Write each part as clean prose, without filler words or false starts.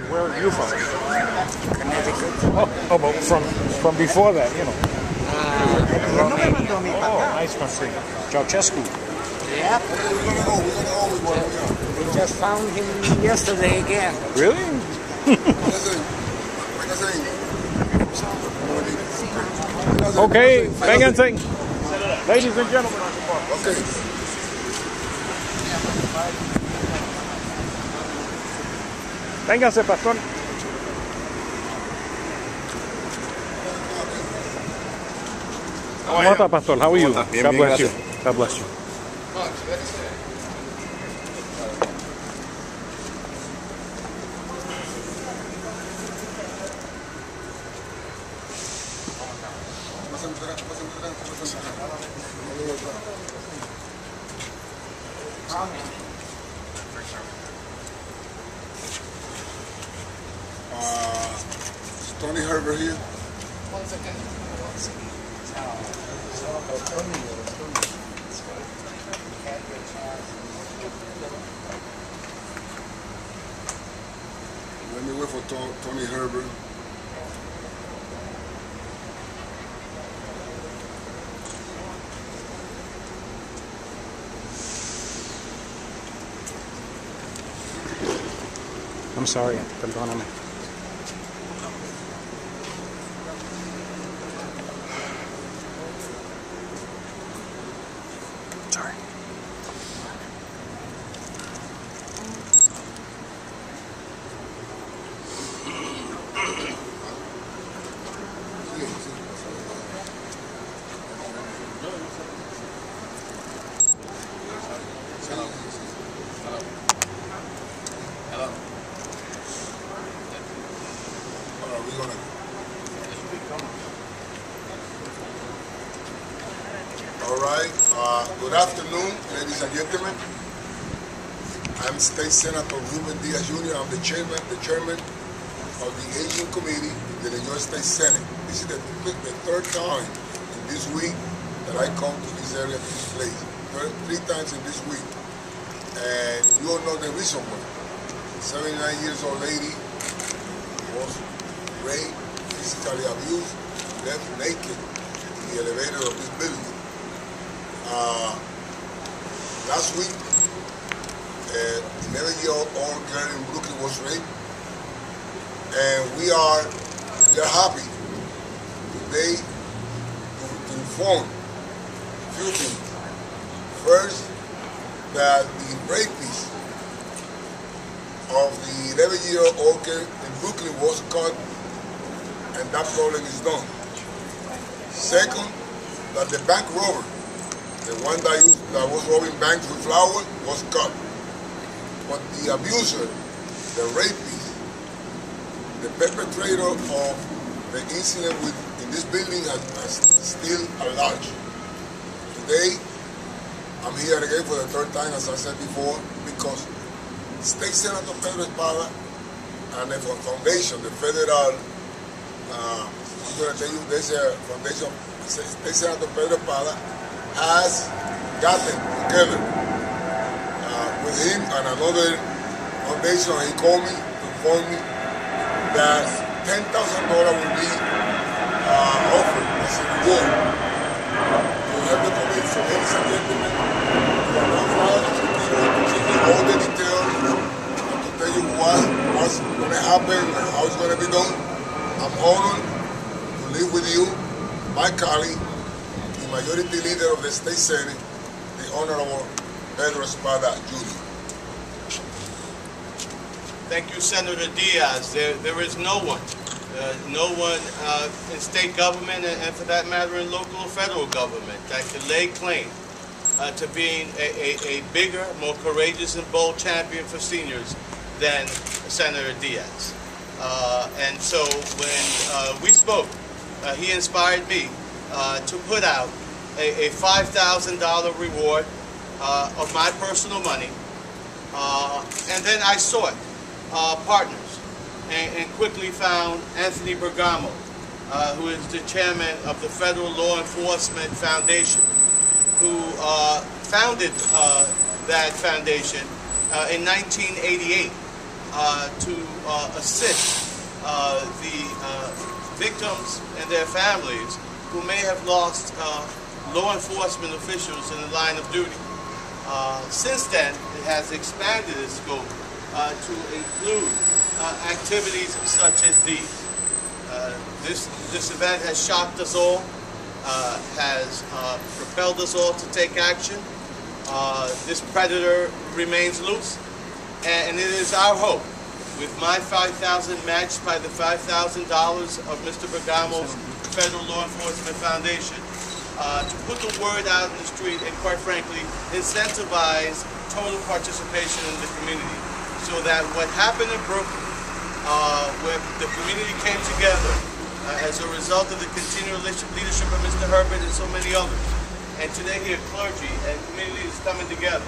Where are you from? Connecticut. Oh, but from before that, you know. Oh, Nice country. Ceausescu. yeah. We just found him yesterday again. Really? Okay, vénganse. Ladies and gentlemen. Okay. Vénganse, pastor. ¿Cómo está, pastor? How are you? God bless you. God bless you. Tony Herbert here. One second. Let me wait for Tony Herbert. I'm sorry. Perdóname. Sorry. All right. Good afternoon, ladies and gentlemen. I'm State Senator Sen.Diaz Jr. I'm the chairman of the Asian Committee in the New York State Senate. This is the third time in this week that I come to this area, to this place. Three times in this week. And you all know the reason why. 79 years old lady was raped, physically abused, left naked in the elevator of this building. Last week, an 11-year-old girl in Brooklyn was raped, and we are happy today to inform a few things. First, that the rapist of the 11-year-old girl in Brooklyn was caught, and that problem is done. Second, that the bank robber, the one that was robbing banks with flour, was caught. But the abuser, the rapist, the perpetrator of the incident in this building is still at large. Today, I'm here again for the third time, as I said before, because State Senator Pedro Espada and the foundation, the federal, I'm going to tell you, there's a foundation, State Senator Pedro Espada has gotten together with him and another foundation. He called me to inform me that $10,000 will be offered as a reward to help the community. So ladies and gentlemen, we are now to give you all the details and to tell you what's going to happen and how it's going to be done. I'm honored to live with you, my colleague, Majority Leader of the State Senate, the Honorable Pedro Espada Jr. Thank you, Senator Diaz. There is no one in state government and for that matter in local or federal government that can lay claim to being a bigger, more courageous and bold champion for seniors than Senator Diaz. And so when we spoke, he inspired me to put out a $5,000 reward of my personal money, and then I sought partners and quickly found Anthony Bergamo, who is the chairman of the Federal Law Enforcement Foundation, who founded that foundation in 1988 to assist the victims and their families who may have lost law enforcement officials in the line of duty. Since then, it has expanded its scope to include activities such as these. This event has shocked us all, has propelled us all to take action. This predator remains loose, and it is our hope, with my $5,000 matched by the $5,000 of Mr. Bergamo's Federal Law Enforcement Foundation, to put the word out in the street and, quite frankly, incentivize total participation in the community, so that what happened in Brooklyn, where the community came together as a result of the continual leadership of Mr. Herbert and so many others, and today here clergy and community is coming together,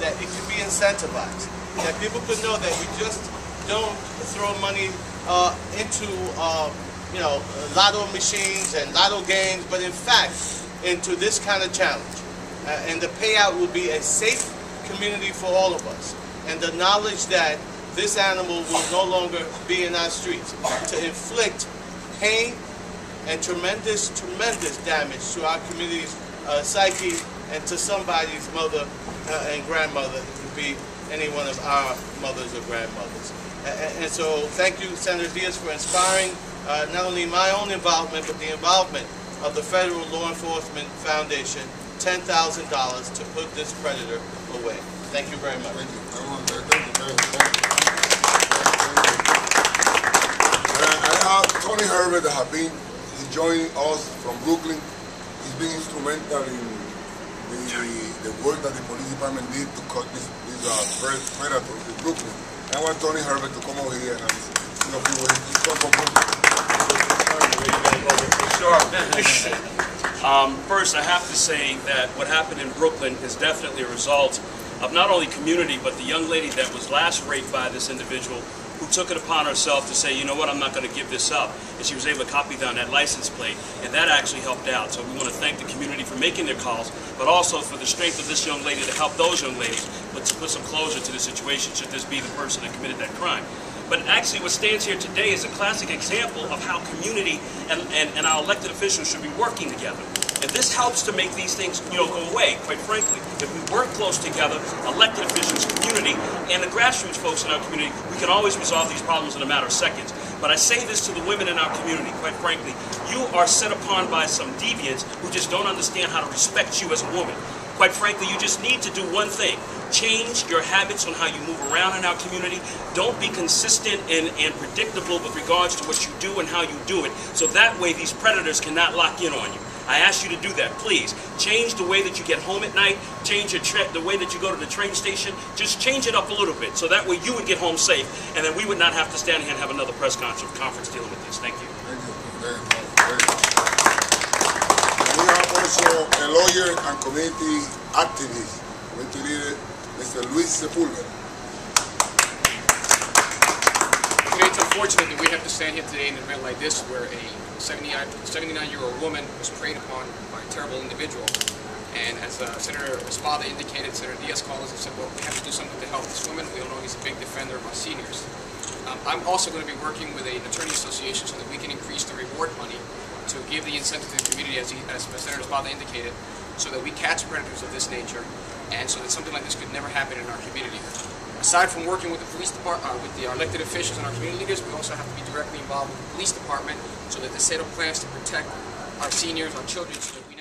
that it can be incentivized, that people could know that we just don't throw money into lotto machines and lotto games, but in fact into this kind of challenge. And the payout will be a safe community for all of us, and the knowledge that this animal will no longer be in our streets to inflict pain and tremendous damage to our community's psyche and to somebody's mother and grandmother. It could be any one of our mothers or grandmothers. And so thank you, Sen.Diaz, for inspiring not only my own involvement, but the involvement of the Federal Law Enforcement Foundation, $10,000 to put this predator away. Thank you very much. Thank you. I have Tony Herbert that has been joining us from Brooklyn. He's been instrumental in the work that the police department did to cut these predators in Brooklyn. I want Tony Herbert to come over here and First, I have to say that what happened in Brooklyn is definitely a result of not only community, but the young lady that was last raped by this individual, who took it upon herself to say, you know what, I'm not going to give this up. And she was able to copy down that license plate, and that actually helped out. So we want to thank the community for making their calls, but also for the strength of this young lady to help those young ladies, but to put some closure to the situation should this be the person that committed that crime. But actually what stands here today is a classic example of how community and our elected officials should be working together. And this helps to make these things, go away, quite frankly. If we work close together, elected officials, community, and the grassroots folks in our community, we can always resolve these problems in a matter of seconds. But I say this to the women in our community, quite frankly, you are set upon by some deviants who just don't understand how to respect you as a woman. Quite frankly, you just need to do one thing. Change your habits on how you move around in our community. Don't be consistent and predictable with regards to what you do and how you do it, so that way these predators cannot lock in on you. I ask you to do that, please. Change the way that you get home at night. Change the way that you go to the train station. Just change it up a little bit, so that way you would get home safe, and then we would not have to stand here and have another press conference dealing with this. Thank you. Thank you very much. We have also a lawyer and community activist, community leader, Mr. Luis Sepulveda. It's unfortunate that we have to stand here today in an event like this, where a 79-year-old woman was preyed upon by a terrible individual. And as Senator Espada indicated, Senator Diaz called us and said, well, we have to do something to help this woman. We all know he's a big defender of our seniors. I'm also going to be working with an attorney association so that we can increase the reward money to give the incentive to the community, as Senator Espada indicated, so that we catch predators of this nature, and so that something like this could never happen in our community. Aside from working with the police department, with our elected officials and our community leaders, we also have to be directly involved with the police department so that they set up plans to protect our seniors, our children, so that we